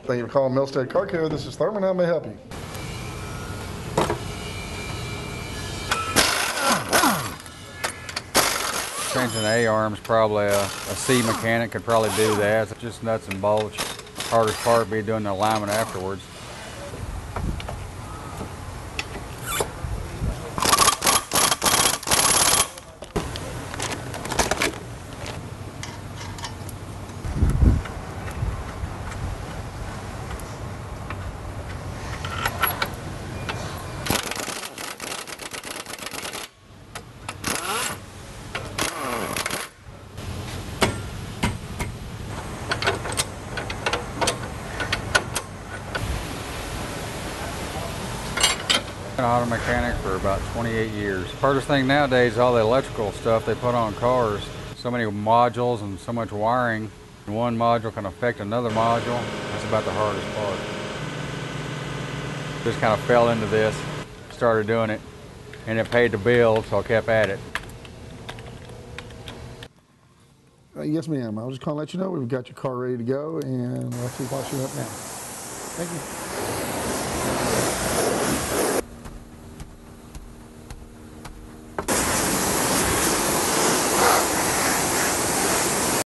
Thank you for calling Millstead Car Care. This is Thurman. How may I help you? Changing the A-arms, probably a C mechanic could probably do that. It's just nuts and bolts. Hardest part would be doing the alignment afterwards. Been an auto mechanic for about 28 years. Hardest thing nowadays is all the electrical stuff they put on cars. So many modules and so much wiring. One module can affect another module. That's about the hardest part. Just kind of fell into this, started doing it, and it paid the bill, so I kept at it. Yes, ma'am. I was just calling to let you know we've got your car ready to go, and I'll keep washing up now. Thank you.